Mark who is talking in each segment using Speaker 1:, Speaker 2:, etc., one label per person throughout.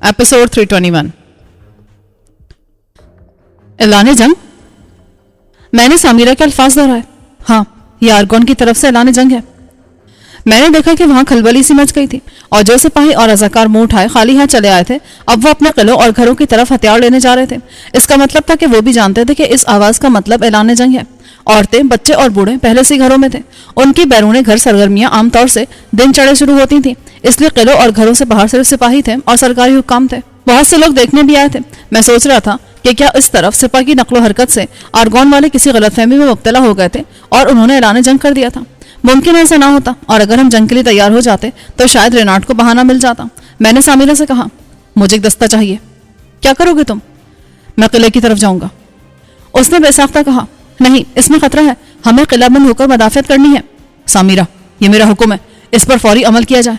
Speaker 1: Episode 321। ऐलान जंग। मैंने सामीरा के अल्फाज दोहराए। हाँ, ये आर्गोन की तरफ से ऐलान जंग है। मैंने देखा कि वहां खलबली सी मच गई थी और जो सिपाही और रजाकार मुंह उठाए खाली हाथ चले आए थे, अब वो अपने किलों और घरों की तरफ हथियार लेने जा रहे थे। इसका मतलब था कि वो भी जानते थे कि इस आवाज का मतलब ऐलान जंग है। औरतें, बच्चे और बूढ़े पहले से घरों में थे। उनकी बैरूने घर सरगर्मियां आमतौर से दिन चढ़े शुरू होती थीं, इसलिए किलों और घरों से बाहर सिर्फ सिपाही थे और सरकारी हुक्काम थे। बहुत से लोग देखने भी आए थे। मैं सोच रहा था कि क्या इस तरफ सिपा की नकलो हरकत से आर्गोन वाले किसी गलतफहमी में मुब्तला हो गए थे और उन्होंने ऐलान जंग कर दिया था। मुमकिन ऐसा ना होता, और अगर हम जंग के लिए तैयार हो जाते तो शायद रेनाल्ड को बहाना मिल जाता। मैंने सामीरा से कहा, मुझे एक दस्ता चाहिए। क्या करोगे तुम? मैं किले की तरफ जाऊंगा। उसने बेसाख्ता कहा, नहीं, इसमें खतरा है, हमें किला बंद होकर मदाफियत करनी है। सामीरा, ये मेरा हुक्म है, इस पर फौरी अमल किया जाए।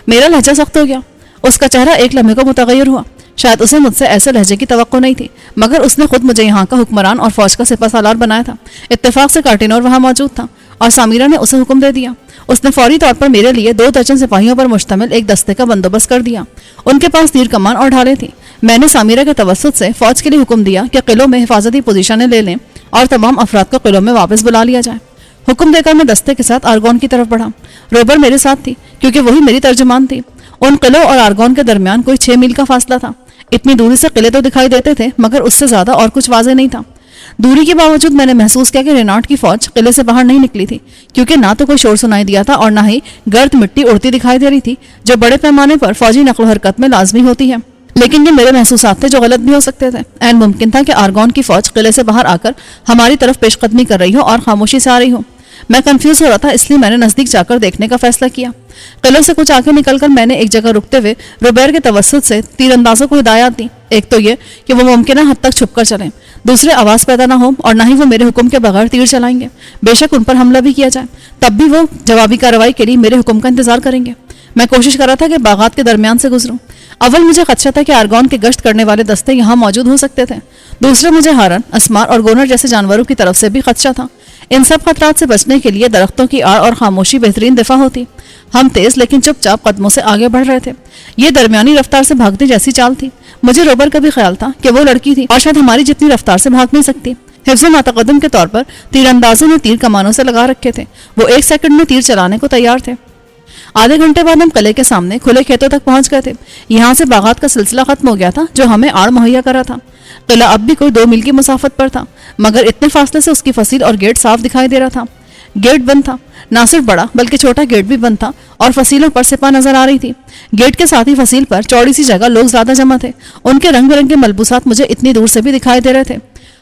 Speaker 1: मेरा लहजा सख्त हो गया। उसका चेहरा एक लम्हे को मुतगय्यर हुआ। शायद उसे मुझसे ऐसे लहजे की तवक्को नहीं थी, मगर उसने खुद मुझे यहाँ का हुक्मरान और फौज का सिपहसालार बनाया था। इत्तेफाक से कार्टिनोर वहां मौजूद था और सामीरा ने उसे हुक्म दे दिया। उसने फौरी तौर पर मेरे लिए 2 दर्जन सिपाहियों पर मुश्तमिल एक दस्ते का बंदोबस्त कर दिया। उनके पास तीर कमान और ढालें थी। मैंने सामीरा के तवस्सुत से फौज के लिए हुक्म दिया कि किलों में हिफाजती पोजीशनें ले लें और तमाम अफराद को किलों में वापस बुला लिया जाए। हुक्म देकर मैं दस्ते के साथ आर्गोन की तरफ बढ़ा। रोबर मेरे साथ थी, क्योंकि वही मेरी तर्जुमान थी। उन किलों और आर्गोन के दरमियान कोई 6 मील का फासला था। इतनी दूरी से किले तो दिखाई देते थे, मगर उससे ज्यादा और कुछ वाज़ेह नहीं था। दूरी के बावजूद मैंने महसूस किया कि रेनाल्ड की फौज किले से बाहर नहीं निकली थी, क्योंकि ना तो कोई शोर सुनाई दिया था और ना ही गर्द मिट्टी उड़ती दिखाई दे रही थी, जो बड़े पैमाने पर फौजी नकलो हरकत में लाजमी होती है। लेकिन ये मेरे महसूसात थे जो गलत भी हो सकते थे। ऐन मुमकिन था कि आर्गोन की फौज किले से बाहर आकर हमारी तरफ पेशकदमी कर रही हो और खामोशी से आ रही हो। मैं कंफ्यूज हो रहा था, इसलिए मैंने नजदीक जाकर देखने का फैसला किया। किलों से कुछ आगे निकलकर मैंने एक जगह रुकते हुए रोबेर के तवस्सुत से तीरंदाजों को हिदायत दी। एक तो ये कि वो मुमकिन हद तक छुपकर चलें, दूसरे आवाज पैदा ना हो और ना ही वो मेरे हुक्म के बगैर तीर चलाएंगे। बेशक उन पर हमला भी किया जाए, तब भी वो जवाबी कार्रवाई के लिए मेरे हुक्म का इंतजार करेंगे। मैं कोशिश कर रहा था कि बागात के दरमियान से गुजरूं। अव्वल मुझे खदशा था कि आर्गोन के गश्त करने वाले दस्ते यहाँ मौजूद हो सकते थे। दूसरे मुझे हारन, अस्मार और गोनर जैसे जानवरों की तरफ से भी खदशा था। इन सब खतरात से बचने के लिए दरख्तों की आड़ और खामोशी बेहतरीन दिफा होती। हम तेज लेकिन चुपचाप कदमों से आगे बढ़ रहे थे। ये दरमियानी रफ्तार से भागने जैसी चाल थी। मुझे रोबर का भी ख्याल था कि वो लड़की थी और शायद हमारी जितनी रफ्तार से भाग नहीं सकती। हिफ्ज़ मुतक़द्दिम के तौर पर तीरंदाजों ने तीर कमानों से लगा रखे थे। वो 1 सेकंड में तीर चलाने को तैयार थे। आधे घंटे बाद हम किले के सामने खुले खेतों तक पहुंच गए थे। यहाँ से बागात का सिलसिला खत्म हो गया था, जो हमें आड़ मुहैया करा था। किला अब भी कोई 2 मील की मुसाफत पर था, मगर इतने फासले से उसकी फसील और गेट साफ दिखाई दे रहा था। गेट बंद था, ना सिर्फ बड़ा बल्कि छोटा गेट भी बंद था और फसीलों पर सिपा नजर आ रही थी। गेट के साथ ही फसील पर चौड़ी सी जगह लोग ज्यादा जमा थे। उनके रंग बिरंगे मलबूसात मुझे इतनी दूर से भी दिखाई दे रहे थे।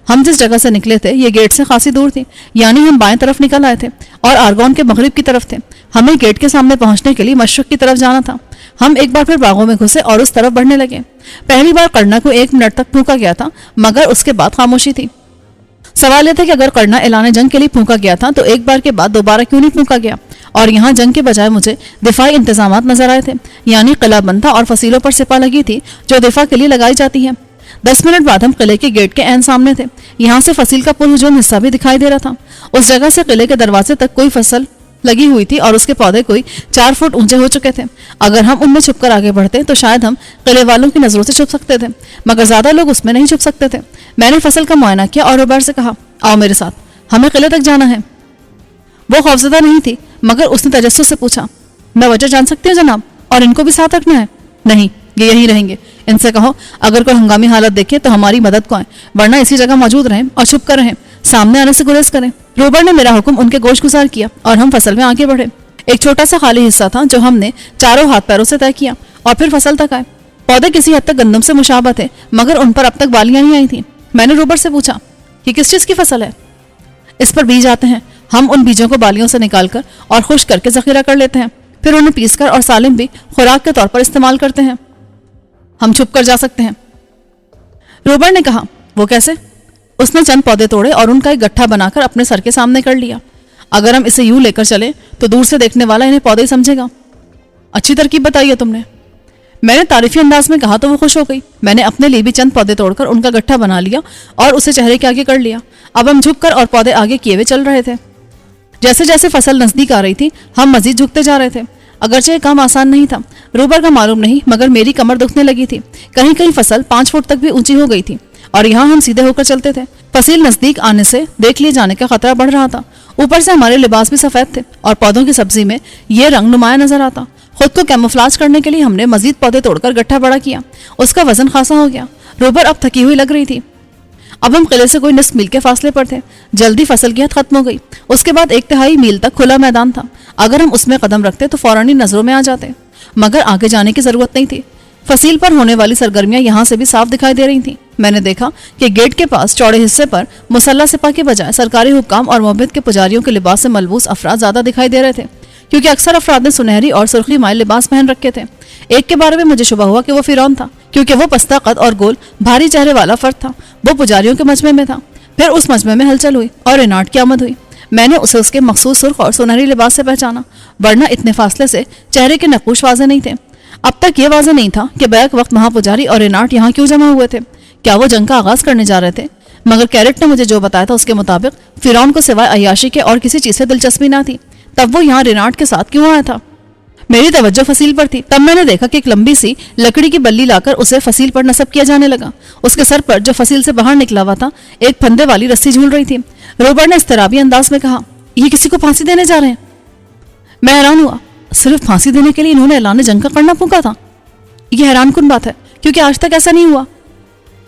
Speaker 1: हम जिस जगह से निकले थे ये गेट से खासी दूर थी, यानी हम बाएं तरफ निकल आए थे और आर्गोन के मगरिब की तरफ थे। हमें गेट के सामने पहुंचने के लिए मशरक की तरफ जाना था। हम एक बार फिर बागों में घुसे और उस तरफ बढ़ने लगे। पहली बार करना को 1 मिनट तक फूंका गया था, मगर उसके बाद खामोशी थी। सवाल यह था कि अगर करना ऐलान जंग के लिए फूंका गया था तो एक बार के बाद दोबारा क्यों नहीं फूंका गया? और यहाँ जंग के बजाय मुझे दिफाई इंतजामात नजर आए थे, यानी किला बंद था और फसीलों पर सिपा लगी थी जो दिफा के लिए लगाई जाती है। 10 मिनट बाद हम किले के गेट के ऐन सामने थे। यहाँ से फसील का पुरहुजूम हिस्सा भी दिखाई दे रहा था। उस जगह से किले के दरवाजे तक कोई फसल लगी हुई थी और उसके पौधे कोई 4 फुट ऊंचे हो चुके थे। अगर हम उनमें छुपकर आगे बढ़ते तो शायद हम किले वालों की नजरों से छुप सकते थे, मगर ज्यादा लोग उसमें नहीं छुप सकते थे। मैंने फसल का मुआयना किया और रोबर से कहा, आओ मेरे साथ, हमें किले तक जाना है। वो खौफजदा नहीं थी, मगर उसने तजस्सुस से पूछा, मैं वजह जान सकती हूँ जनाब, और इनको भी साथ रखना है? नहीं, ये यहीं रहेंगे। इनसे कहो अगर कोई हंगामी हालत देखे तो हमारी मदद को आए, वरना इसी जगह मौजूद रहें और छुप कर रहें, सामने आने से गुरेज करें। रोबर ने मेरा हुक्म उनके गोश गुजार किया और हम फसल में आगे बढ़े। एक छोटा सा खाली हिस्सा था जो हमने चारों हाथ पैरों से तय किया और फिर फसल तक आए। पौधे किसी हद तक गंदम से मुशाबह थे, मगर उन पर अब तक बालियां नहीं आई थी। मैंने रोबर से पूछा, ये किस चीज की फसल है? इस पर बीज आते हैं। हम उन बीजों को बालियों से निकालकर और खुश्क करके जखीरा कर लेते हैं, फिर उन्हें पीसकर और सालिम भी खुराक के तौर पर इस्तेमाल करते हैं। हम छुप कर जा सकते हैं। रोबर ने कहा, वो कैसे? उसने चंद पौधे तोड़े और उनका एक गट्ठा बनाकर अपने सर के सामने कर लिया। अगर हम इसे यूं लेकर चले तो दूर से देखने वाला इन्हें पौधे समझेगा। अच्छी तरकीब बताई है तुमने। मैंने तारीफी अंदाज में कहा तो वो खुश हो गई। मैंने अपने लिए भी चंद पौधे तोड़कर उनका गट्ठा बना लिया और उसे चेहरे के आगे कर लिया। अब हम झुककर और पौधे आगे किए हुए चल रहे थे। जैसे जैसे फसल नजदीक आ रही थी हम मजीद झुकते जा रहे थे। اگرچہ یہ کام آسان نہیں تھا، روبر کا معلوم نہیں مگر میری کمر دکھنے لگی تھی، کہیں کہیں فصل 5 فٹ تک بھی اونچی ہو گئی تھی اور یہاں ہم سیدھے ہو کر چلتے تھے۔ فصیل نزدیک آنے سے دیکھ لیے جانے کا خطرہ بڑھ رہا تھا، اوپر سے ہمارے لباس بھی سفید تھے اور پودوں کی سبزی میں یہ رنگ نمایاں نظر آتا۔ خود کو کیموفلاج کرنے کے لیے ہم نے مزید پودے توڑ کر گٹھا بڑا کیا، اس کا وزن خاصا ہو گیا۔ روبر اب تھکی ہوئی لگ رہی تھی۔ اب ہم قلعے سے کوئی نصف میل کے فاصلے پر تھے، جلدی فصل کی حد ختم ہو گئی، اس کے بعد 1/3 میل تک کھلا میدان تھا، اگر ہم اس میں قدم رکھتے تو فوراً ہی نظروں میں آ جاتے، مگر آگے جانے کی ضرورت نہیں تھی۔ فصیل پر ہونے والی سرگرمیاں یہاں سے بھی صاف دکھائی دے رہی تھیں۔ میں نے دیکھا کہ گیٹ کے پاس چوڑے حصے پر مسلح سپاہ کے بجائے سرکاری حکام اور معبد کے پجاریوں کے لباس سے ملبوس افراد زیادہ دکھائی دے رہے تھے، کیونکہ اکثر افراد نے سنہری اور سرخی مائل لباس پہن رکھے تھے۔ ایک کے بارے میں مجھے شبہ ہوا کہ وہ فرعون تھا، کیونکہ وہ پستہ قد اور گول بھاری چہرے والا فرد تھا۔ وہ پجاریوں کے مجمع میں تھا۔ پھر اس مجمع میں ہلچل ہوئی اور رینارڈ کی آمد ہوئی۔ میں نے اسے اس کے مخصوص سرخ اور سنہری لباس سے پہچانا، ورنہ اتنے فاصلے سے چہرے کے نقوش واضح نہیں تھے۔ اب تک یہ واضح نہیں تھا کہ بیک وقت مہا پجاری اور رینارڈ یہاں کیوں جمع ہوئے تھے، کیا وہ جنگ کا آغاز کرنے جا رہے تھے؟ مگر کیرٹ نے مجھے جو بتایا تھا اس کے مطابق فرعون کو سوائے عیاشی کے اور کسی چیز سے دلچسپی نہ تھی، تب وہ یہاں رینارڈ کے ساتھ کیوں آیا تھا؟ میری توجہ فصیل پر تھی، تب میں نے دیکھا کہ ایک لمبی سی لکڑی کی بلی لا کر اسے فصیل پر نصب کیا جانے لگا۔ اس کے سر پر جو فصیل سے باہر نکلا ہوا تھا ایک پھندے والی رسی جھول رہی تھی۔ روبر نے اضطرابی انداز میں کہا، یہ کسی کو پھانسی دینے جا رہے ہیں؟ میں حیران ہوا، صرف پھانسی دینے کے لیے انہوں نے اعلان جنگ کا کرنا پھونکا تھا؟ یہ حیران کن بات ہے، کیونکہ آج تک ایسا نہیں ہوا۔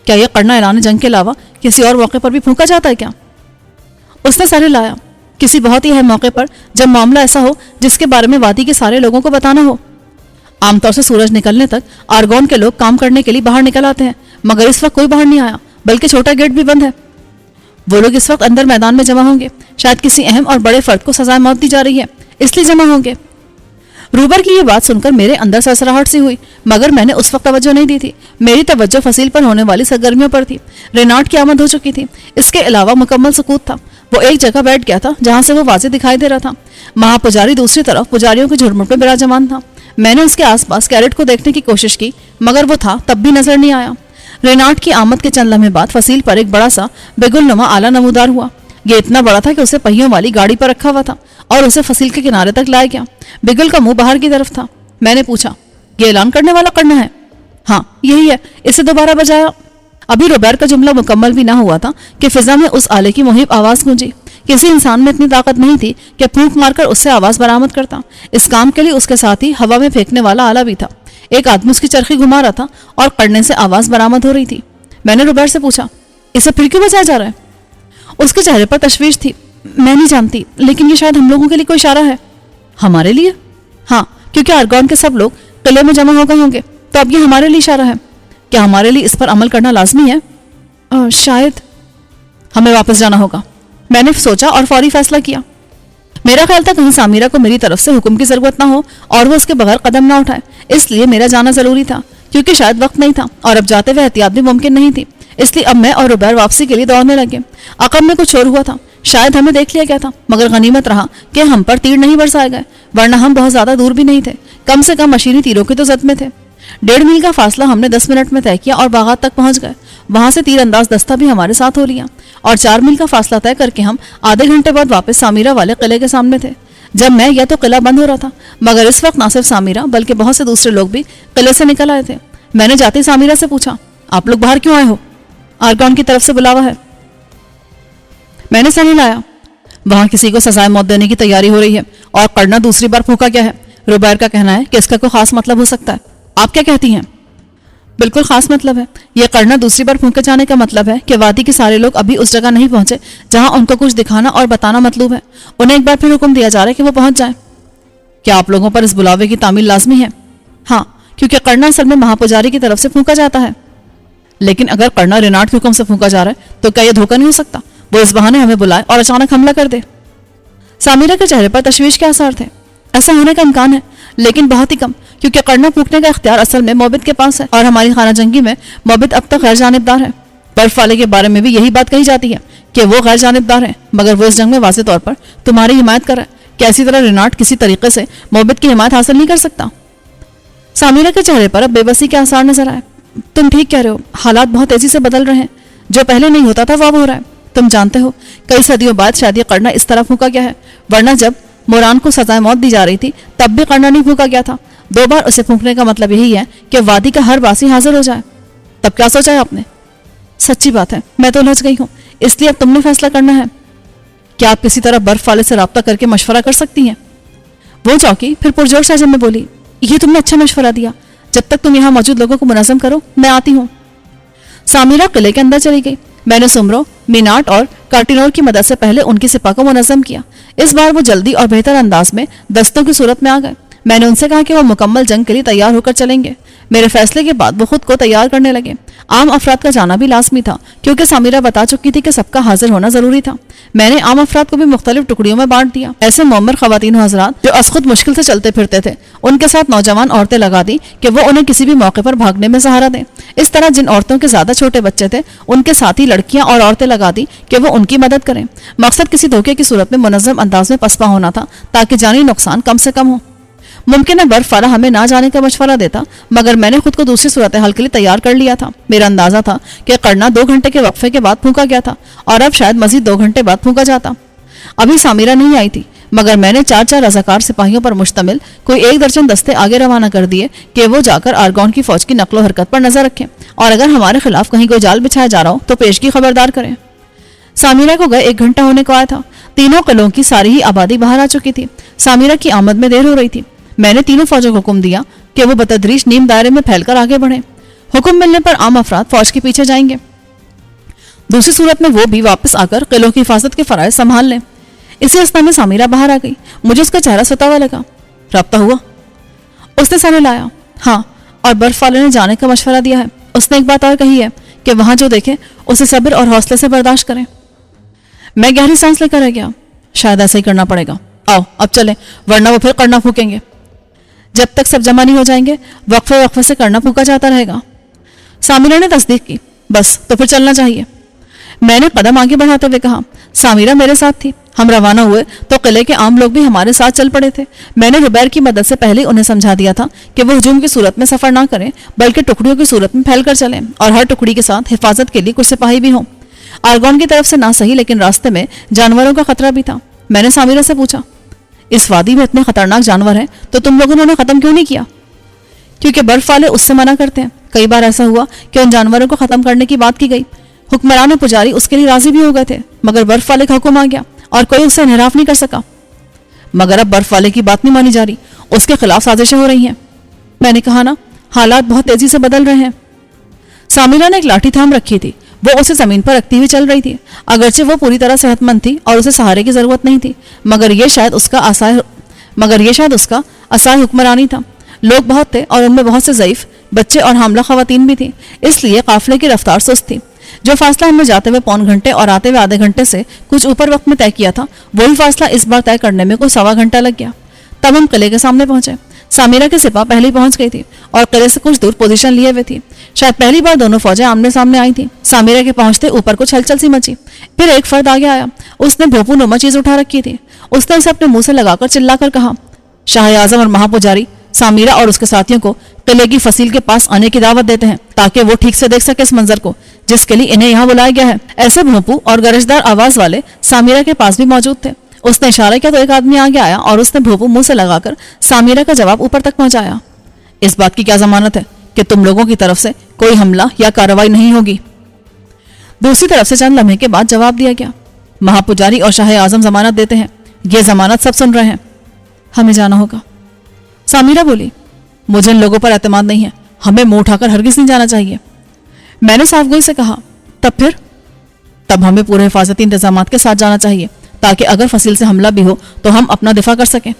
Speaker 1: کیا یہ کرنا اعلان جنگ کے علاوہ کسی اور موقع پر بھی پھونکا جاتا ہے کیا؟ اس نے سر ہلایا، کسی بہت ہی اہم موقع پر، جب معاملہ ایسا ہو جس کے بارے میں وادی کے سارے لوگوں کو بتانا ہو۔ عام طور سے سورج نکلنے تک آرگون کے لوگ کام کرنے کے لیے باہر نکل آتے ہیں، مگر اس وقت کوئی باہر نہیں آیا، بلکہ چھوٹا گیٹ بھی بند ہے۔ وہ لوگ اس وقت اندر میدان میں جمع ہوں گے، شاید کسی اہم اور بڑے فرد کو سزائے موت دی جا رہی ہے، اس لیے جمع ہوں گے۔ روبر کی یہ بات سن کر میرے اندر سرسراہٹ سی ہوئی، مگر میں نے اس وقت توجہ نہیں دی تھی۔ میری توجہ فصیل پر ہونے والی سرگرمیوں پر تھی۔ رینارڈ کی آمد ہو چکی تھی، اس کے علاوہ مکمل سکوت تھا۔ وہ ایک جگہ بیٹھ گیا تھا جہاں سے وہ واضح دکھائی دے رہا تھا۔ مہا پجاری دوسری طرف پجاریوں کے جھرمٹ میں براجمان تھا۔ میں نے اس کے آس پاس کیرٹ کو دیکھنے کی کوشش کی، مگر وہ تھا تب بھی نظر نہیں آیا۔ رینارڈ کی آمد کے چند لمحے بعد فصیل پر ایک بڑا سا بیگل نما آلہ نمودار ہوا۔ یہ اتنا بڑا تھا کہ اسے پہیوں والی گاڑی پر رکھا ہوا تھا اور اسے فصیل کے کنارے تک لایا گیا۔ بیگل کا منہ باہر کی طرف تھا۔ میں نے پوچھا، یہ اعلان کرنے والا کرنا ہے؟ ہاں یہی ہے، اسے دوبارہ بجایا۔ ابھی روبیر کا جملہ مکمل بھی نہ ہوا تھا کہ فضا میں اس آلے کی مہیب آواز گونجی۔ کسی انسان میں اتنی طاقت نہیں تھی کہ پھونک مار کر اس سے آواز برآمد کرتا۔ اس کام کے لیے اس کے ساتھ ہی ہوا میں پھینکنے والا آلہ بھی تھا۔ ایک آدمی اس کی چرخی گھما رہا تھا اور کرنے سے آواز برآمد ہو رہی تھی۔ میں نے روبیر سے پوچھا، اسے پھر کیوں بجایا جا رہا ہے؟ اس کے چہرے پر تشویش تھی۔ میں نہیں جانتی، لیکن یہ شاید ہم لوگوں کے لیے کوئی اشارہ ہے۔ ہمارے لیے؟ ہاں، کیونکہ ارگون کے سب لوگ قلعے میں جمع ہو گئے ہوں گے، تو اب یہ ہمارے لیے اشارہ ہے۔ کیا ہمارے لیے اس پر عمل کرنا لازمی ہے؟ شاید ہمیں واپس جانا ہوگا، میں نے سوچا اور فوری فیصلہ کیا۔ میرا خیال تھا کہیں سامیرہ کو میری طرف سے حکم کی ضرورت نہ ہو اور وہ اس کے بغیر قدم نہ اٹھائے، اس لیے میرا جانا ضروری تھا، کیونکہ شاید وقت نہیں تھا اور اب جاتے ہوئے احتیاط بھی ممکن نہیں تھی۔ اس لیے اب میں اور روبیر واپسی کے لیے دوڑنے لگے۔ عقب میں کچھ شور ہوا تھا، شاید ہمیں دیکھ لیا گیا تھا، مگر غنیمت رہا کہ ہم پر تیر نہیں برسائے گئے، ورنہ ہم بہت زیادہ دور بھی نہیں تھے، کم سے کم مشینی تیروں کے تو زد میں تھے۔ 1.5 میل کا فاصلہ ہم نے 10 منٹ میں طے کیا اور باغات تک پہنچ گئے۔ وہاں سے تیر انداز دستہ بھی ہمارے ساتھ ہو لیا اور 4 میل کا فاصلہ طے کر کے ہم آدھے گھنٹے بعد واپس سامیرہ والے قلعے کے سامنے تھے۔ جب میں یا تو قلعہ بند ہو رہا تھا، مگر اس وقت نہ صرف سامیرہ بلکہ بہت سے دوسرے لوگ بھی قلعے سے نکل آئے تھے۔ میں نے جاتے سامیرہ سے پوچھا، آپ لوگ باہر کیوں آئے ہو؟ آرگون کی طرف سے بلاوا ہے، میں نے سر ہلایا۔ وہاں کسی کو سزائے موت دینے کی تیاری ہو رہی ہے اور کرنا دوسری بار پھونکا گیا ہے۔ روبیر کا کہنا ہے کہ اس کا کوئی خاص مطلب ہو سکتا ہے، آپ کیا کہتی ہیں؟ بالکل خاص مطلب ہے۔ یہ کرنا دوسری بار پھونکے جانے کا مطلب ہے کہ وادی کے سارے لوگ ابھی اس جگہ نہیں پہنچے جہاں ان کو کچھ دکھانا اور بتانا مطلوب ہے۔ انہیں ایک بار پھر حکم دیا جا رہا ہے کہ وہ پہنچ جائیں۔ کیا آپ لوگوں پر اس بلاوے کی تعمیل لازمی ہے؟ ہاں، کیونکہ کرنا اصل میں مہا پجاری کی طرف سے پھونکا جاتا ہے۔ لیکن اگر کرنا رینارڈ کے حکم سے پھونکا جا رہا ہے تو کیا یہ دھوکہ نہیں ہو سکتا؟ وہ اس بہانے ہمیں بلائے اور اچانک حملہ کر دے۔ سامیرہ کے چہرے پر تشویش کے آثار تھے۔ ایسا ہونے کا امکان ہے، لیکن بہت ہی کم، کیونکہ کرنا پھونکنے کا اختیار اصل میں موبد کے پاس ہے اور ہماری خانہ جنگی میں موبد اب تک غیر جانبدار ہے۔ برف والے کے بارے میں بھی یہی بات کہی جاتی ہے کہ وہ غیر جانبدار ہے، مگر وہ اس جنگ میں واضح طور پر تمہاری حمایت کر رہا ہے۔ کیا اسی طرح رینارڈ کسی طریقے سے موبد کی حمایت حاصل نہیں کر سکتا؟ سامیرہ کے چہرے پر اب بے بسی کے آثار نظر آئے۔ تم ٹھیک کہہ رہے ہو، حالات بہت تیزی سے بدل رہے ہیں، جو پہلے نہیں ہوتا تھا وہ اب ہو رہا ہے۔ تم جانتے ہو کئی صدیوں بعد شاید یہ کرنا اس طرح پھونکا گیا ہے، ورنہ جب मोरान को सजाए मौत दी जा रही थी तब भी करना नहीं फूंका गया था। 2 बार उसे फूंकने का मतलब यही है कि वादी का हर बासी हाजिर हो जाए। तब क्या सोचा है आपने? सच्ची बात है, मैं तो उलझ गई हूँ, इसलिए अब तुमने फैसला करना है। क्या आप किसी तरह बर्फ वाले से राब्ता करके मशवरा कर सकती हैं? वो चौंकी, फिर पुरजोश लहजे में बोली, ये तुमने अच्छा मशवरा दिया। जब तक तुम यहाँ मौजूद लोगों को मुनज़्ज़म करो, मैं आती हूँ। सामिरा किले के अंदर चली गई। मैंने सुमरो, मिनाट और कार्टिनोर की मदद से पहले उनकी सिपा को मुनज़्ज़म किया। इस बार वो जल्दी और बेहतर अंदाज में दस्तों की सूरत में आ गए। मैंने उनसे कहा कि वो मुकम्मल जंग के लिए तैयार होकर चलेंगे। मेरे फैसले के बाद वो खुद को तैयार करने लगे। आम अफराद का जाना भी लाजमी था, क्योंकि सामिरा बता चुकी थी कि सबका हाजिर होना जरूरी था। मैंने आम अफराद को भी मुख्तलिफ टुकड़ियों में बांट दिया। ऐसे मोमर खवातीन हजरात जो असखुद मुश्किल से चलते फिरते थे, उनके साथ नौजवान औरतें लगा दी कि वो उन्हें किसी भी मौके पर भागने में सहारा दें। इस तरह जिन औरतों के ज्यादा छोटे बच्चे थे, उनके साथ ही लड़कियां और औरतें लगा दी कि वो उनकी मदद करें। मकसद किसी धोखे की सूरत में मुनज़्ज़म अंदाज में पसपा होना था, ताकि जानी नुकसान कम से कम हो। मुमकिन है बर्फ वाला हमें ना जाने का मशवरा देता, मगर मैंने खुद को दूसरी सूरत हाल के लिए तैयार कर लिया था। मेरा अंदाजा था कि करना 2 घंटे के वक्फे के बाद फूंका गया था, और अब शायद मजीद 2 घंटे बाद फूंका जाता। अभी सामिरा नहीं आई थी, मगर मैंने 4 रज़ाकार सिपाहियों पर मुश्तमिल कोई 1 दर्जन दस्ते आगे रवाना कर दिए कि वो जाकर आर्गोन की फौज की नकलो हरकत पर नजर रखें, और अगर हमारे खिलाफ कहीं कोई जाल बिछाया जा रहा हो तो पेशगी खबरदार करें। सामिरा को गए 1 घंटा होने को आया था। तीनों किलों की सारी ही आबादी बाहर आ चुकी थी। सामिरा की आमद में देर हो रही थी। मैंने तीनों फौजों को हुक्म दिया कि वो बतदरीज नीम दायरे में फैलकर आगे बढ़ें। हुक्म मिलने पर आम अफराद फौज के पीछे जाएंगे। दूसरी सूरत में वो भी वापस आकर किलों की हिफाजत के फराइज संभाल लें। इसी अवस्था में सामिरा बाहर आ गई। मुझे उसका चेहरा सता हुआ लगा। राब्ता हुआ? उसने सर हिलाया। हाँ, और बर्फ वाले ने जाने का मशवरा दिया है। उसने एक बात और कही है कि वहां जो देखे उसे सब्र और हौसले से बर्दाश्त करें। मैं गहरी सांस लेकर रह गया। शायद ऐसा ही करना पड़ेगा। आओ अब चलें, वरना वो फिर करना फूकेंगे। जब तक सब जमा नहीं हो जाएंगे, वक्फे वक्फे से करना फूका जाता रहेगा। सामिरा ने तस्दीक की। बस तो फिर चलना चाहिए। मैंने कदम आगे बढ़ाते हुए कहा। सामिरा मेरे साथ थी। हम रवाना हुए तो किले के आम लोग भी हमारे साथ चल पड़े थे। मैंने रुबैर की मदद से पहले उन्हें समझा दिया था कि वो हुजूम की सूरत में सफर ना करें, बल्कि टुकड़ियों की सूरत में फैलकर चलें, और हर टुकड़ी के साथ हिफाजत के लिए कुछ सिपाही भी हों। आर्गोन की तरफ से ना सही, लेकिन रास्ते में जानवरों का खतरा भी था। मैंने सामिरा से पूछा, इस वादी में इतने खतरनाक जानवर हैं, तो तुम लोगों ने उन्हें खत्म क्यों नहीं किया? क्योंकि बर्फ वाले उससे मना करते हैं। कई बार ऐसा हुआ कि उन जानवरों को खत्म करने की बात की गई। हुक्मरान पुजारी उसके लिए राजी भी हो गए थे, मगर बर्फ वाले का हुक्म आ गया और कोई उससे इनहराफ नहीं कर सका। मगर अब बर्फ वाले की बात नहीं मानी जा रही, उसके खिलाफ साजिशें हो रही हैं। मैंने कहा ना, हालात बहुत तेजी से बदल रहे हैं। सामिरा ने एक लाठी थाम रखी थी। वो उसे जमीन पर रखती हुई चल रही थी। अगरचे वो पूरी तरह सेहतमंद थी और उसे सहारे की जरूरत नहीं थी, मगर यह शायद उसका असहाय हुक्मरानी था। लोग बहुत थे और उनमें बहुत से ज़ईफ बच्चे और हामला खवातीन भी थी, इसलिए काफिले की रफ्तार सुस्त थी। जो फासला हमने जाते हुए 1.25 घंटे और आते हुए आधे घंटे से कुछ ऊपर वक्त में तय किया था, वही फासला इस बार तय करने में कोई 1.25 घंटा लग गया। तब हम किले के सामने पहुंचे। सामिरा की सिपा पहले पहुंच गई थी और किले से कुछ दूर पोजीशन लिए हुए थी। शायद पहली बार दोनों फौजें आमने सामने आई थी। सामिरा के पहुंचते ऊपर कुछ हलचल सी मची। फिर एक फर्द आगे आया। उसने भोपू नुमा चीज उठा रखी थी। उसने उसे अपने मुंह से लगाकर चिल्लाकर कहा, शाह आजम और महापुजारी सामिरा और उसके साथियों को किले की फसील के पास आने की दावत देते हैं, ताकि वो ठीक से देख सके इस मंजर को जिसके लिए इन्हें यहाँ बुलाया गया है। ऐसे भोंपू और गरजदार आवाज वाले सामिरा के पास भी मौजूद थे। उसने इशारा किया तो एक आदमी आगे आया और उसने भोंपू मुंह से लगाकर सामिरा का जवाब ऊपर तक पहुंचाया। इस बात की क्या जमानत है कि तुम लोगों की तरफ से कोई हमला या कार्रवाई नहीं होगी? दूसरी तरफ से चंद लम्हे के बाद जवाब दिया गया, महापुजारी और शाह आजम जमानत देते हैं। ये जमानत सब सुन रहे हैं। हमें जाना होगा। सामिरा बोली, मुझे इन लोगों पर एतमाद नहीं है। हमें मुंह उठाकर हरगिज नहीं जाना चाहिए। मैंने साफगोई से कहा, तब हमें पूरे हिफाजती इंतजामात के साथ जाना चाहिए, ताकि अगर फसील से हमला भी हो तो हम अपना दिफा कर सकें।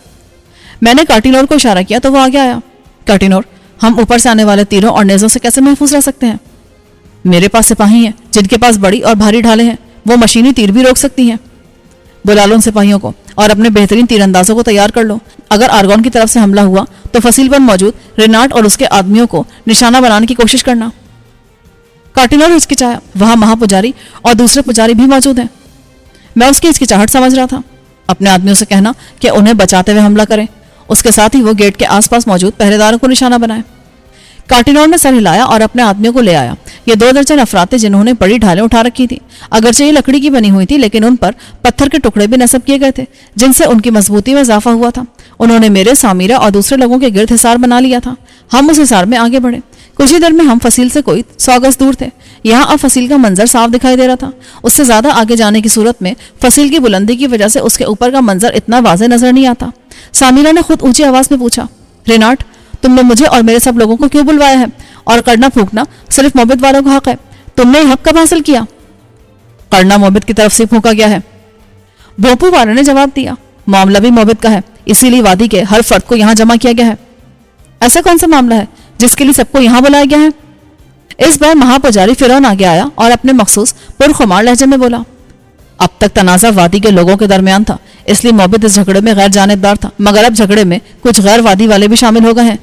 Speaker 1: मैंने कार्टिनोर को इशारा किया तो वो आगे आया। कार्टिनोर, हम ऊपर से आने वाले तीरों और नेज़ों से कैसे महफूज रह सकते हैं? मेरे पास सिपाही हैं जिनके पास बड़ी और भारी ढालें हैं। वो मशीनी तीर भी रोक सकती हैं। बुला लो उन सिपाहियों को और अपने बेहतरीन तीरंदाजों को तैयार कर लो। अगर आर्गोन की तरफ से हमला हुआ तो फसील पर मौजूद रेनाट और उसके आदमियों को निशाना बनाने की कोशिश करना। कार्टिनोर हिचकिचाया। वहां महापुजारी और दूसरे पुजारी भी मौजूद हैं। मैं उसकी हिचकिचाहट समझ रहा था। अपने आदमियों से कहना कि उन्हें बचाते हुए हमला करें। उसके साथ ही वो गेट के आसपास मौजूद पहरेदारों को निशाना बनाए। काटिनोर ने सर हिलाया और अपने आदमियों को ले आया। ये 2 दर्जन अफराद थे जिन्होंने बड़ी ढालें उठा रखी थी। अगरचे ये लकड़ी की बनी हुई थी, लेकिन उन पर पत्थर के टुकड़े भी नस्ब किए गए थे जिनसे उनकी मजबूती में इजाफा हुआ था। उन्होंने मेरे, सामिरा और दूसरे लोगों के गिर्द हिसार बना लिया था। हम उस हिसार में आगे बढ़े। कुछ ही देर में हम फसील से कोई 100 गज दूर थे। यहाँ अब फसील का मंजर साफ दिखाई दे रहा था। उससे ज्यादा आगे जाने की सूरत में फसील की बुलंदी की वजह से उसके ऊपर का मंजर इतना वाज़ेह नजर नहीं आता। सामिरा ने खुद ऊंची आवाज में पूछा, रेनाट, तुमने मुझे और मेरे सब लोगों को क्यों बुलवाया है? और करना फूंकना सिर्फ मोहब्बत वालों का हक है। तुमने हक कब हासिल किया? करना मोहब्बत की तरफ से फूंका गया है। भोपू वाले ने जवाब दिया, मामला भी मोहब्बत का है, इसीलिए वादी के हर फर्द को यहाँ जमा किया गया है। ऐसा कौन सा मामला है जिसके लिए सबको यहाँ बुलाया गया है? इस बार महापुजारी फिरौन आगे आया और अपने मखसूस पुरखुमार लहजे में बोला, अब तक तनाज़ा वादी के लोगों के दरमियान था, इसलिए मोहब्बत इस झगड़े में गैर जानिबदार था, मगर अब झगड़े में कुछ गैर वादी वाले भी शामिल हो गए हैं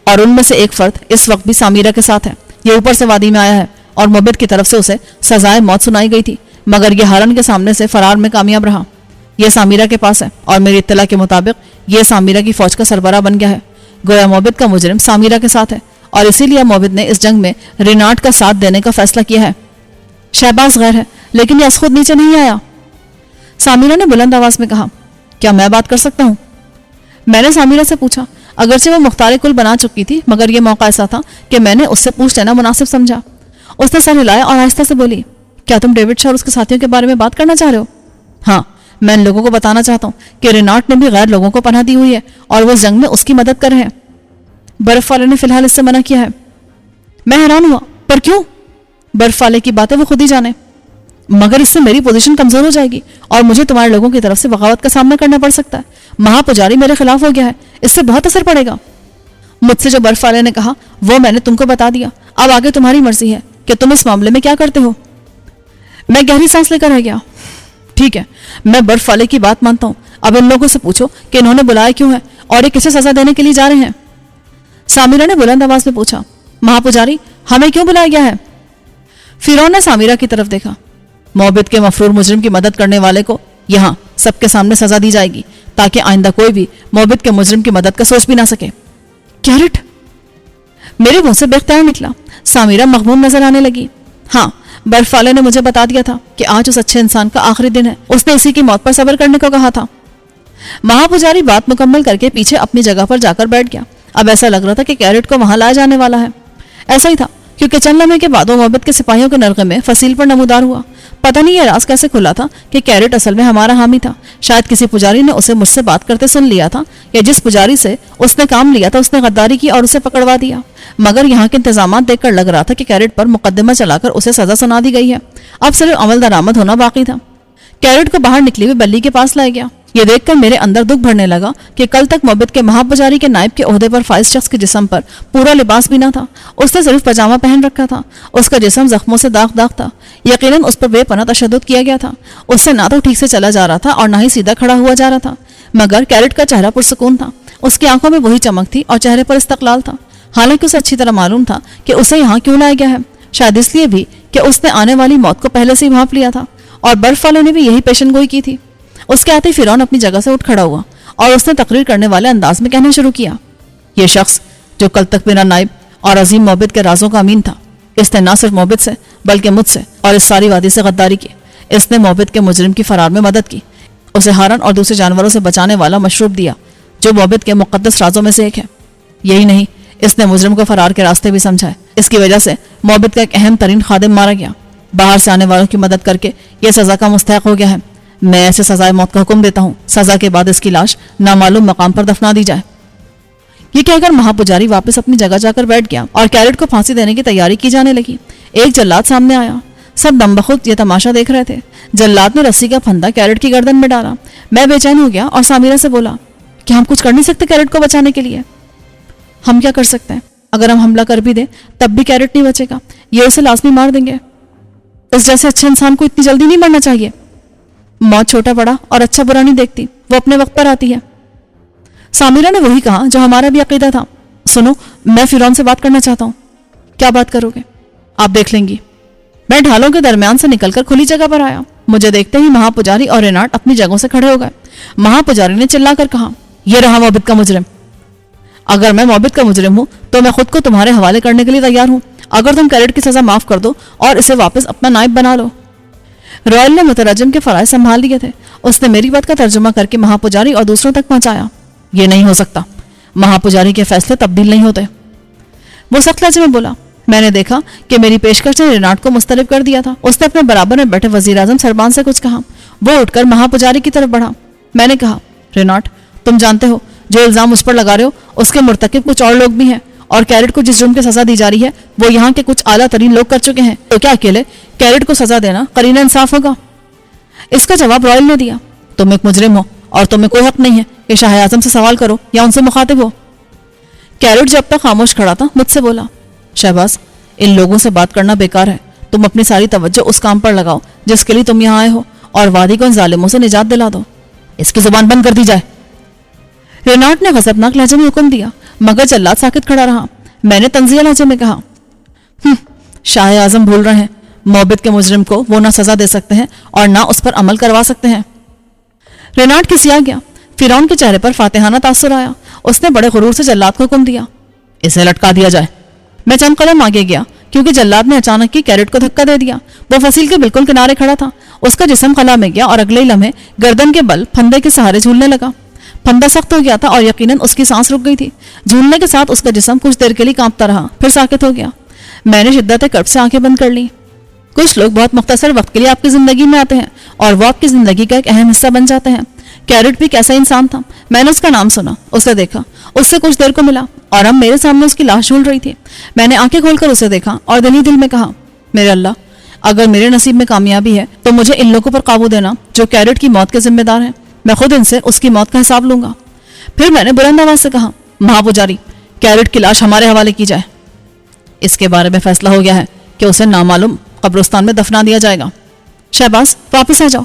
Speaker 1: और उनमें से एक फर्द इस वक्त भी सामिरा के साथ है। ये ऊपर से वादी में आया है और मोहब्बत की तरफ से उसे सजाए मौत सुनाई गई थी, मगर ये हारन के सामने से फरार में कामयाब रहा। यह सामिरा के पास है और मेरी इत्तला के मुताबिक यह सामिरा की फौज का सरबराह बन गया है। गोया मोहब्बत का मुजरिम सामिरा के साथ है और इसीलिए मोहब्बत ने इस जंग में रेनाट का साथ देने का फैसला किया है। शहबाज गैर है, लेकिन यह खुद नीचे नहीं आया। सामिरा ने बुलंद आवाज में कहा, क्या मैं बात कर सकता हूँ? मैंने सामिरा से पूछा। अगरचे वो मुख्तार कुल बना चुकी थी, मगर यह मौका ऐसा था कि मैंने उससे पूछ लेना मुनासिब समझा। उसने सर हिलाया और आहिस्ता से बोली, क्या तुम डेविड शाह और उसके साथियों के बारे में बात करना चाह रहे हो? हाँ, मैं इन लोगों को बताना चाहता हूँ कि रेनाट ने भी गैर लोगों को पनाह दी हुई है और वो जंग में उसकी मदद कर रहे हैं। बर्फ वाले ने फिलहाल इससे मना किया है। मैं हैरान हुआ, पर क्यों? बर्फ वाले की बातें वो खुद ही जाने, मगर इससे मेरी पोजीशन कमजोर हो जाएगी और मुझे तुम्हारे लोगों की तरफ से बगावत का सामना करना पड़ सकता है। महापुजारी मेरे खिलाफ हो गया है, इससे बहुत असर पड़ेगा। मुझसे जो बर्फ वाले ने कहा वो मैंने तुमको बता दिया, अब आगे तुम्हारी मर्जी है कि तुम इस मामले में क्या करते हो। मैं गहरी सांस लेकर रह गया। ठीक है, मैं बर्फ वाले की बात मानता हूँ। अब इन लोगों से पूछो कि इन्होंने बुलाया क्यों है और ये किसे सजा देने के लिए जा रहे हैं। सामिरा ने बुलंद आवाज में पूछा, महापुजारी, हमें क्यों बुलाया गया है? फिरौन ने सामिरा की तरफ देखा। मोहब्बत के मफरूर मुजरिम की मदद करने वाले को यहाँ सबके सामने सजा दी जाएगी ताकि आइंदा कोई भी मोहब्बत के मुजरिम की मदद का सोच भी ना सके। कैरेट, मेरे मुंह से बेख्तियार निकला। सामिरा मगमूम नजर आने लगी। हाँ, बर्फ वाले ने मुझे बता दिया था कि आज उस अच्छे इंसान का आखिरी दिन है। उसने इसी की मौत पर सब्र करने को कहा था। महापुजारी बात मुकम्मल करके पीछे अपनी जगह पर जाकर बैठ गया। अब ऐसा लग रहा था कि कैरेट को वहां लाया जाने वाला है। ऐसा ही था, क्योंकि चंद लम्हे के बाद वो मोहब्बत के सिपाहियों के नरगे में फसील पर नमूदार हुआ। पता नहीं ये राज कैसे खुला था कि कैरेट असल में हमारा हामी था। शायद किसी पुजारी ने उसे मुझसे बात करते सुन लिया था, या जिस पुजारी से उसने काम लिया था उसने गद्दारी की और उसे पकड़वा दिया। मगर यहाँ के इंतजामात देखकर लग रहा था कि कैरेट पर मुकदमा चलाकर उसे सजा सुना दी गई है। अब सिर्फ अमल दरामद होना बाकी था। कैरेट को बाहर निकली हुई बल्ली के पास लाया गया। ये देखकर मेरे अंदर दुख भरने लगा कि कल तक मोहब्बत के महापुजारी के नायब के ओहदे पर फाइज शख्स के जिस्म पर पूरा लिबास भी ना था। उसने सिर्फ पजामा पहन रखा था। उसका जिस्म जख्मों से दाग दाग था। यकीनन उस पर बेपनाह तशद्दुद किया गया था। उससे ना तो ठीक से चला जा रहा था और ना ही सीधा खड़ा हुआ जा रहा था। मगर कैरेट का चेहरा पुरसुकून था। उसकी आंखों में वही चमक थी और चेहरे पर इस्तकलाल था। हालांकि उसे अच्छी तरह मालूम था कि उसे यहाँ क्यों लाया गया है। शायद इसलिए भी कि उसने आने वाली मौत को पहले से ही भांप लिया था और बर्फ वाले ने भी यही पेशनगोई की थी। उसके आते फिरौन अपनी जगह से उठ खड़ा हुआ और उसने तकरीर करने वाले अंदाज में कहना शुरू किया, यह शख्स जो कल तक मेरा नायब और अजीम मोहब्बत के राजों का अमीन था, इसने न सिर्फ मोहब्बत से बल्कि मुझसे और इस सारी वादी से गद्दारी की। इसने मोहब्बत के मुजरिम की फरार में मदद की, उसे हारन और दूसरे जानवरों से बचाने वाला मशरूब दिया जो मोहब्बत के मुकद्दस राजों में से एक है। यही नहीं, इसने मुजरिम को फरार के रास्ते भी समझा है। इसकी वजह से मोहब्बत का एक अहम तरीन खादिम मारा गया। बाहर से आने वालों की मदद करके यह सजा का मुस्तहक हो गया है। मैं ऐसे सजाए मौत का हुक्म देता हूँ, सजा के बाद इसकी लाश नामालूम मकाम पर दफना दी जाए। ये कहकर महापुजारी वापस अपनी जगह जाकर बैठ गया और कैरेट को फांसी देने की तैयारी की जाने लगी। एक जल्लाद सामने आया। सब दमबखुद ये तमाशा देख रहे थे। जल्लाद ने रस्सी का फंदा कैरेट की गर्दन में डाला। मैं बेचैन हो गया और सामिरा से बोला, क्या हम कुछ कर नहीं सकते कैरेट को बचाने के लिए? हम क्या कर सकते हैं? अगर हम हमला कर भी दें तब भी कैरेट नहीं बचेगा। ये उसे लाजमी मार देंगे। इस जैसे अच्छे इंसान को इतनी जल्दी नहीं मरना चाहिए। मौत छोटा बड़ा और अच्छा बुरा नहीं देखती, वो अपने वक्त पर आती है। सामिरा ने वही कहा जो हमारा भी अकीदा था। सुनो, मैं फिरौन से बात करना चाहता हूँ। क्या बात करोगे? आप देख लेंगी। मैं ढालों के दरमियान से निकलकर खुली जगह पर आया। मुझे देखते ही महापुजारी और रेनाट अपनी जगहों से खड़े हो गए। महापुजारी ने चिल्लाकर कहा, यह रहा मोहब्बत का मुजरिम। اگر میں موبت کا مجرم ہوں تو میں خود کو تمہارے حوالے کرنے کے لیے تیار ہوں، اگر تم کیرٹ کی سزا معاف کر دو اور اسے واپس اپنا نائب بنا لو۔ رائل نے مترجم کے فرائض سنبھال لیے تھے۔ اس نے میری بات کا ترجمہ کر کے مہا پجاری اور دوسروں تک پہنچایا۔ یہ نہیں ہو سکتا، مہا پجاری کے فیصلے تبدیل نہیں ہوتے۔ وہ سخت لہجے میں بولا، میں نے دیکھا کہ میری پیشکش نے رینارڈ کو مسترب کر دیا تھا۔ اس نے اپنے برابر میں بیٹھے وزیر اعظم سربان سے کچھ کہا۔ وہ اٹھ کر مہا پجاری کی طرف بڑھا۔ میں نے کہا، رینارڈ، تم جانتے ہو جو الزام اس پر لگا رہے ہو اس کے مرتکب کچھ اور لوگ بھی ہیں، اور کیرٹ کو جس جرم کی سزا دی جا رہی ہے وہ یہاں کے کچھ اعلیٰ ترین لوگ کر چکے ہیں، تو کیا اکیلے کیرٹ کو سزا دینا قرینہ انصاف ہوگا؟ اس کا جواب رائل نے دیا، تم ایک مجرم ہو اور تمہیں کوئی حق نہیں ہے کہ شاہ اعظم سے سوال کرو یا ان سے مخاطب ہو۔ کیرٹ جب تک خاموش کھڑا تھا مجھ سے بولا، شہباز، ان لوگوں سے بات کرنا بیکار ہے، تم اپنی ساری توجہ اس کام پر لگاؤ جس کے لیے تم یہاں آئے ہو، اور وادی کو ان ظالموں سے نجات دلا دو۔ اس کی زبان بند کر دی جائے۔ رینارڈ نے غضبناک لہجے میں حکم دیا، مگر جلاد ساکت کھڑا رہا۔ میں نے طنزیہ لہجے میں کہا، شاہ اعظم بھول رہے ہیں، موبت کے مجرم کو وہ نہ سزا دے سکتے ہیں اور نہ اس پر عمل کروا سکتے ہیں۔ رینارڈ کسیا گیا۔ فرعون کے چہرے پر فاتحانہ تاثر آیا۔ اس نے بڑے غرور سے جلاد کو حکم دیا، اسے لٹکا دیا جائے۔ میں چند قدم آگے گیا کیونکہ جلاد نے اچانک ہی کیرٹ کو دھکا دے دیا۔ وہ فصیل کے بالکل کنارے کھڑا تھا۔ اس کا جسم خلا میں گیا اور اگلے ہی لمحے گردن کے بل پھندے کے سہارے جھولنے لگا۔ پھندا سخت ہو گیا تھا اور یقیناً اس کی سانس رک گئی تھی۔ جھولنے کے ساتھ اس کا جسم کچھ دیر کے لیے کانپتا رہا، پھر ساکت ہو گیا۔ میں نے شدت کرب سے آنکھیں بند کر لی۔ کچھ لوگ بہت مختصر وقت کے لیے آپ کی زندگی میں آتے ہیں اور وہ آپ کی زندگی کا ایک اہم حصہ بن جاتے ہیں۔ کیرٹ بھی کیسا انسان تھا۔ میں نے اس کا نام سنا، اسے دیکھا، اس سے کچھ دیر کو ملا، اور اب میرے سامنے اس کی لاش جھول رہی تھی۔ میں نے آنکھیں کھول کر اسے دیکھا اور دل ہی دل میں کہا، میرے اللہ، اگر میرے نصیب میں کامیابی ہے تو مجھے ان لوگوں پر قابو دینا جو کیرٹ کی موت کے ذمہ دار ہیں۔ میں خود ان سے اس کی موت کا حساب لوں گا۔ پھر میں نے بلند آواز سے کہا، مہا پجاری، کیرٹ کی لاش ہمارے حوالے کی جائے۔ اس کے بارے میں فیصلہ ہو گیا ہے کہ اسے نامعلوم قبرستان میں دفنا دیا جائے گا۔ شہباز، واپس آ جاؤ،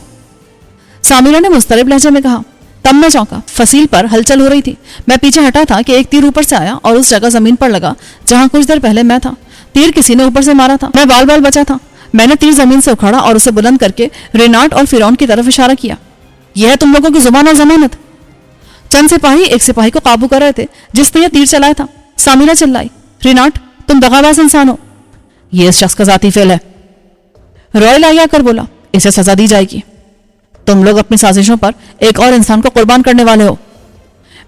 Speaker 1: سامرہ نے مضطرب لہجے میں کہا۔ تب میں چونکا۔ فصیل پر ہلچل ہو رہی تھی۔ میں پیچھے ہٹا تھا کہ ایک تیر اوپر سے آیا اور اس جگہ زمین پر لگا جہاں کچھ دیر پہلے میں تھا۔ تیر کسی نے اوپر سے مارا تھا۔ میں بال بال بچا تھا۔ میں نے تیر زمین سے اکھاڑا اور اسے بلند کر کے رینارڈ اور فرعون کی طرف اشارہ کیا۔ یہ ہے تم لوگوں کی زبان اور ضمانت۔ چند سپاہی ایک سپاہی کو قابو کر رہے تھے جس نے یہ تیر چلایا تھا۔ سامرہ چلائی، رینارڈ، تم دغاباز انسان ہو، یہ اس شخص کا ذاتی فعل ہے۔ رائل آگے آ کر بولا، اسے سزا دی جائے گی۔ تم لوگ اپنی سازشوں پر ایک اور انسان کو قربان کرنے والے ہو۔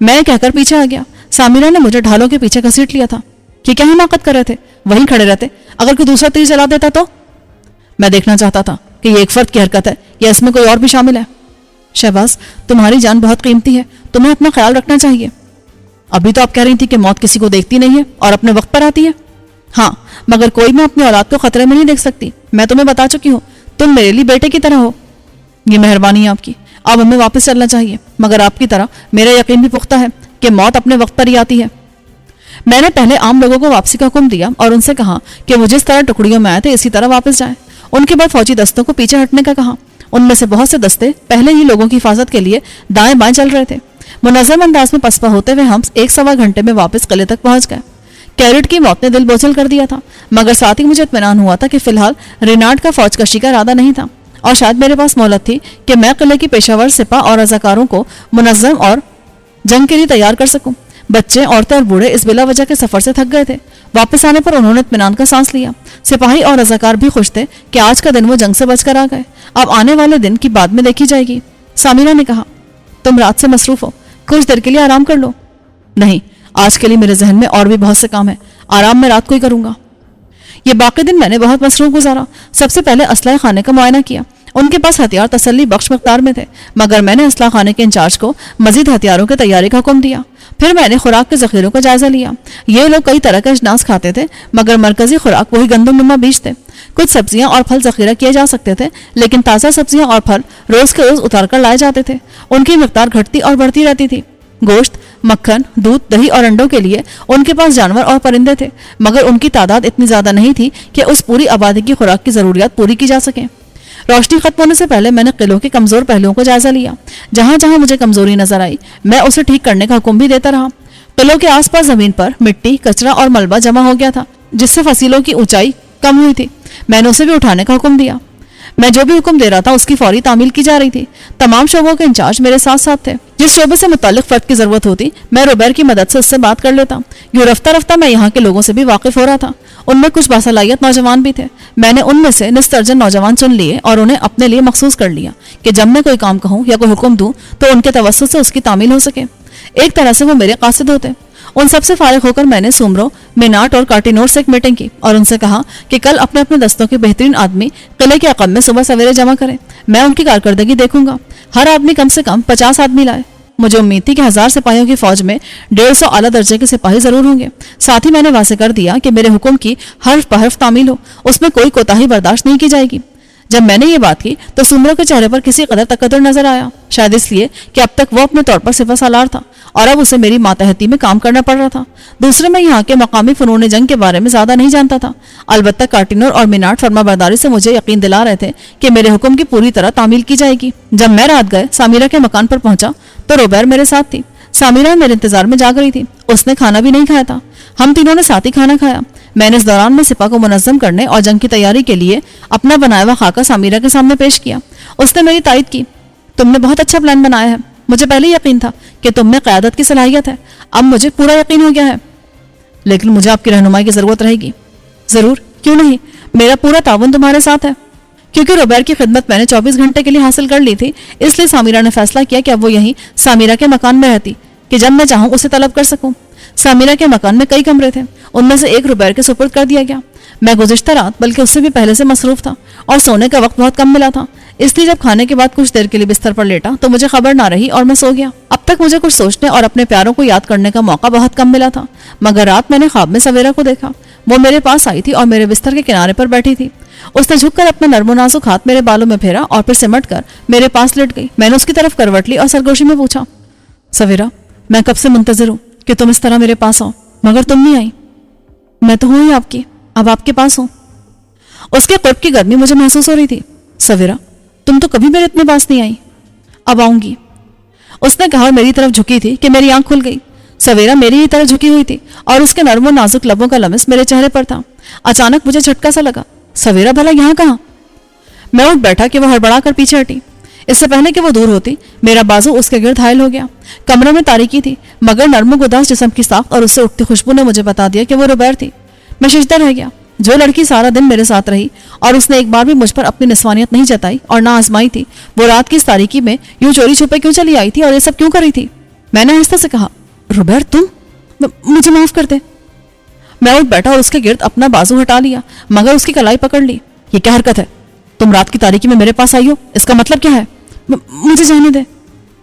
Speaker 1: میں کہہ کر پیچھے آ گیا۔ سامرہ نے مجھے ڈھالوں کے پیچھے گھسیٹ لیا تھا۔ کہ کیا حماقت کر رہے تھے؟ وہیں کھڑے رہتے، اگر کوئی دوسرا تیر چلا دیتا تو؟ میں دیکھنا چاہتا تھا کہ یہ ایک فرد کی حرکت ہے یا اس میں کوئی اور بھی شامل ہے۔ شہباز، تمہاری جان بہت قیمتی ہے، تمہیں اپنا خیال رکھنا چاہیے۔ ابھی تو آپ کہہ رہی تھی کہ موت کسی کو دیکھتی نہیں ہے اور اپنے وقت پر آتی ہے۔ ہاں، مگر کوئی میں اپنی اولاد کو خطرے میں نہیں دیکھ سکتی۔ میں تمہیں بتا چکی ہوں، تم میرے لیے بیٹے کی طرح ہو۔ یہ مہربانی ہے آپ کی۔ اب ہمیں واپس چلنا چاہیے، مگر آپ کی طرح میرا یقین بھی پختہ ہے کہ موت اپنے وقت پر ہی آتی ہے۔ میں نے پہلے عام لوگوں کو واپسی کا حکم دیا اور ان سے کہا کہ وہ جس طرح ٹکڑیوں میں آئے تھے اسی طرح واپس جائیں۔ ان کے بعد فوجی دستوں کو پیچھے ہٹنے کا کہا۔ ان میں سے بہت سے دستے پہلے ہی لوگوں کی حفاظت کے لیے دائیں بائیں چل رہے تھے۔ منظم انداز میں پسپا ہوتے ہوئے ہم 1.25 گھنٹے میں واپس قلعے تک پہنچ گئے۔ کیرٹ کی موت نے دل بوجھل کر دیا تھا، مگر ساتھ ہی مجھے اطمینان ہوا تھا کہ فی الحال رینارڈ کا فوج کشی کا ارادہ نہیں تھا، اور شاید میرے پاس مہلت تھی کہ میں قلعے کی پیشہ ور سپاہ اور رضاکاروں کو منظم اور جنگ کے لیے تیار کر سکوں۔ بچے، عورتیں اور بوڑھے اس بلا وجہ کے سفر سے تھک گئے تھے۔ واپس آنے پر انہوں نے اطمینان کا سانس لیا۔ سپاہی اور رضاکار بھی خوش تھے کہ آج کا دن وہ جنگ سے بچ کر آ گئے۔ اب آنے والے دن کی بعد میں دیکھی جائے گی۔ سامرہ نے کہا، تم رات سے مصروف ہو، کچھ دیر کے لیے آرام کر لو۔ نہیں، آج کے لیے میرے ذہن میں اور بھی بہت سے کام ہیں، آرام میں رات کو ہی کروں گا۔ یہ باقی دن میں نے بہت مصروف گزارا۔ سب سے پہلے اسلحہ خانے کا معائنہ کیا۔ ان کے پاس ہتھیار تسلی بخش مقدار میں تھے، مگر میں نے اسلحہ خانے کے انچارج کو مزید ہتھیاروں کی تیاری کا حکم دیا۔ پھر میں نے خوراک کے ذخیروں کا جائزہ لیا۔ یہ لوگ کئی طرح کے اجناس کھاتے تھے، مگر مرکزی خوراک وہی گندم نما بیج تھے۔ کچھ سبزیاں اور پھل ذخیرہ کیے جا سکتے تھے، لیکن تازہ سبزیاں اور پھل روز کے روز اتار کر لائے جاتے تھے۔ ان کی مقدار گھٹتی اور بڑھتی رہتی تھی۔ گوشت، مکھن، دودھ، دہی اور انڈوں کے لیے ان کے پاس جانور اور پرندے تھے، مگر ان کی تعداد اتنی زیادہ نہیں تھی کہ اس پوری آبادی کی خوراک کی ضروریات پوری کی جا سکیں۔ روشنی ختم ہونے سے پہلے میں نے قلعوں کے کمزور پہلوؤں کو جائزہ لیا۔ جہاں جہاں مجھے کمزوری نظر آئی میں اسے ٹھیک کرنے کا حکم بھی دیتا رہا۔ قلعوں کے آس پاس زمین پر مٹی، کچرا اور ملبہ جمع ہو گیا تھا، جس سے فصیلوں کی اونچائی کم ہوئی تھی۔ میں نے اسے بھی اٹھانے کا حکم دیا۔ میں جو بھی حکم دے رہا تھا اس کی فوری تعمیل کی جا رہی تھی. تمام شعبوں کے انچارج میرے ساتھ ساتھ تھے. جس شعبے سے متعلق فرد کی ضرورت ہوتی میں روبیر کی مدد سے اس سے بات کر لیتا. یوں رفتہ رفتہ میں یہاں کے لوگوں سے بھی واقف ہو رہا تھا. ان میں کچھ باصلاحیت نوجوان بھی تھے. میں نے ان میں سے نصف درجن نوجوان چن لیے اور انہیں اپنے لیے مخصوص کر لیا کہ جب میں کوئی کام کہوں یا کوئی حکم دوں تو ان کے توسط سے اس کی تعمیل ہو سکے. ایک طرح سے وہ میرے قاصد ہوتے. ان سب سے فارغ ہو کر میں نے سومرو، میناٹ اور کارٹینور سے ایک میٹنگ کی اور ان سے کہا کہ کل اپنے اپنے دستوں کے بہترین آدمی قلعے کے عقب میں صبح سویرے جمع کریں. میں ان کی کارکردگی دیکھوں گا. ہر آدمی کم سے کم 50 آدمی لائے. مجھے امید تھی کہ 1000 سپاہیوں کی فوج میں 150 اعلیٰ درجے کے سپاہی ضرور ہوں گے. ساتھ ہی میں نے واضح کر دیا کہ میرے حکم کی حرف بحرف تعمیل ہو، اس میں کوئی کوتاہی برداشت نہیں کی جائے گی. جب میں نے یہ بات کی تو سومرو کے چہرے پر کسی قدر تقدر نظر آیا، شاید اس لیے کہ اب تک وہ اپنے طور پر سپہ سالار تھا اور اب اسے میری ماتحتی میں کام کرنا پڑ رہا تھا. دوسرے میں یہاں کے مقامی فنون جنگ کے بارے میں زیادہ نہیں جانتا تھا. البتہ کارٹینر اور میناٹ فرما برداری سے مجھے یقین دلا رہے تھے کہ میرے حکم کی پوری طرح تعمیل کی جائے گی. جب میں رات گئے سامیرہ کے مکان پر پہنچا تو روبیر میرے ساتھ تھی. سامیرہ میرے انتظار میں جاگ رہی تھی. اس نے کھانا بھی نہیں کھایا تھا. ہم تینوں نے ساتھ ہی کھانا کھایا. میں نے اس دوران میں سپاہ کو منظم کرنے اور جنگ کی تیاری کے لیے اپنا بنایا ہوا خاکہ سامیرہ کے سامنے پیش کیا. اس نے میری تائید کی. تم نے بہت اچھا پلان بنایا ہے. مجھے پہلے یقین تھا کہ تم میں قیادت کی صلاحیت ہے. اب مجھے پورا یقین ہو گیا ہے. لیکن مجھے آپ کی رہنمائی کی ضرورت رہے گی. ضرور، کیوں نہیں. میرا پورا تعاون تمہارے ساتھ ہے. کیونکہ روبیر کی خدمت میں نے 24 گھنٹے کے لیے حاصل کر لی تھی، اس لیے سامیرہ نے فیصلہ کیا کہ اب وہ یہیں سامیرہ کے مکان میں رہتی کہ جب میں چاہوں اسے طلب کر سکوں. سامیرہ کے مکان میں کئی کمرے تھے. ان میں سے ایک روبیر کے سپرد کر دیا گیا. میں گزشتہ رات بلکہ اس سے بھی پہلے سے مصروف تھا اور سونے کا وقت بہت کم ملا تھا، اس لیے جب کھانے کے بعد کچھ دیر کے لیے بستر پر لیٹا تو مجھے خبر نہ رہی اور میں سو گیا. اب تک مجھے کچھ سوچنے اور اپنے پیاروں کو یاد کرنے کا موقع بہت کم ملا تھا، مگر رات میں نے خواب میں سویرا کو دیکھا. وہ میرے پاس آئی تھی اور میرے بستر کے کنارے پر بیٹھی تھی. اس نے جھک کر اپنا نرم و نازک ہاتھ میرے بالوں میں پھیرا اور پھر سمٹ کر میرے پاس لٹ گئی. میں نے اس کی طرف کروٹ لی اور سرگوشی میں پوچھا، سویرا، میں کب سے منتظر ہوں کہ تم اس طرح میرے پاس آؤ، مگر تم نہیں آئی. میں تو ہوں ہی آپ کی، اب آپ کے پاس ہوں. اس کے قرب کی گرمی مجھے محسوس ہو رہی تھی. سویرا، تم تو کبھی میرے اتنے پاس نہیں آئی. اب آؤں گی، اس نے کہا اور میری طرف جھکی تھی کہ میری آنکھ کھل گئی. سویرا میری ہی طرف جھکی ہوئی تھی اور اس کے نرم و نازک لبوں کا لمس میرے چہرے پر تھا. اچانک مجھے جھٹکا سا لگا. سویرا، بھلا یہاں کہاں؟ میں اٹھ بیٹھا کہ وہ ہڑبڑا کر پیچھے ہٹی. اس سے پہلے کہ وہ دور ہوتی میرا بازو اس کے گرد حائل ہو گیا. کمرے میں تاریکی تھی مگر نرم و گداز جسم کی ساخت اور اس سے اٹھتی خوشبو نے مجھے بتا دیا کہ وہ روبیر تھی. میں ششدر رہ گیا. جو لڑکی سارا دن میرے ساتھ رہی اور اس نے ایک بار بھی مجھ پر اپنی نسوانیت نہیں جتائی اور نہ آزمائی تھی، وہ رات کی اس تاریکی میں یوں چوری چھپے کیوں چلی آئی تھی اور یہ سب کیوں کر رہی تھی؟ میں نے آہستہ سے کہا، روبیر تم، مجھے معاف کر دے. میں اٹھ بیٹھا اور اس کے گرد اپنا بازو ہٹا لیا مگر اس کی کلائی پکڑ لی. یہ کیا حرکت ہے؟ تم رات کی تاریکی میں میرے پاس آئی ہو، اس کا مطلب کیا ہے؟ مجھے جانے دے.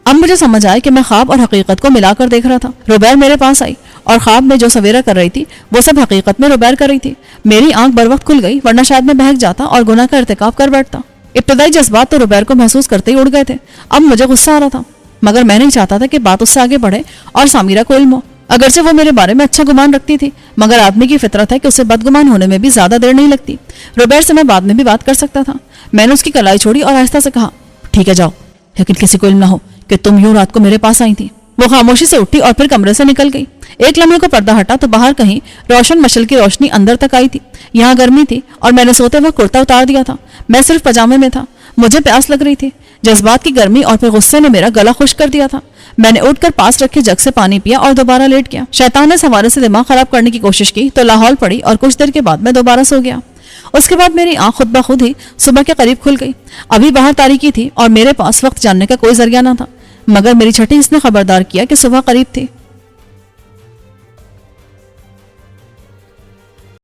Speaker 1: اب مجھے سمجھ آئے کہ میں خواب اور حقیقت کو ملا کر دیکھ رہا تھا. روبیر میرے پاس آئی اور خواب میں جو سویرا کر رہی تھی وہ سب حقیقت میں روبیر کر رہی تھی. میری آنکھ بر وقت کھل گئی ورنہ شاید میں بہک جاتا اور گناہ کا ارتکاب کر بیٹھتا. ابتدائی جذبات تو روبیر کو محسوس کرتے ہی اڑ گئے تھے. اب مجھے غصہ آ رہا تھا مگر میں نہیں چاہتا تھا کہ بات اس سے آگے بڑھے اور سامیرہ کو علم ہو. اگرچہ وہ میرے بارے میں اچھا گمان رکھتی تھی مگر آدمی کی فطرت ہے کہ اسے بدگمان ہونے میں بھی زیادہ دیر نہیں لگتی. روبیر سے میں بعد میں بھی بات کر سکتا تھا. میں نے اس کی کلائی چھوڑی اور آہستہ سے کہا، ٹھیک ہے جاؤ، لیکن کسی کو علم نہ ہو کہ تم یوں رات کو میرے پاس آئی تھی. وہ خاموشی سے اٹھی اور پھر کمرے سے نکل گئی. ایک لمحے کو پردہ ہٹا تو باہر کہیں روشن مشل کی روشنی اندر تک آئی تھی. یہاں گرمی تھی اور میں نے سوتے وقت کرتا اتار دیا تھا. میں صرف پجامے میں تھا. مجھے پیاس لگ رہی تھی. جذبات کی گرمی اور پھر غصے نے میرا گلا خشک کر دیا تھا. میں نے اٹھ کر پاس رکھے جگ سے پانی پیا اور دوبارہ لیٹ گیا. شیطان نے سوارے سے دماغ خراب کرنے کی کوشش کی تو لاہور پڑی اور کچھ دیر کے بعد میں دوبارہ سو گیا. اس کے بعد میری آنکھ خود بخود ہی صبح کے قریب کھل گئی. ابھی باہر تاریکی تھی اور میرے پاس وقت جاننے کا کوئی ذریعہ نہ تھا مگر میری چھٹی اس نے خبردار کیا کہ صبح قریب تھی.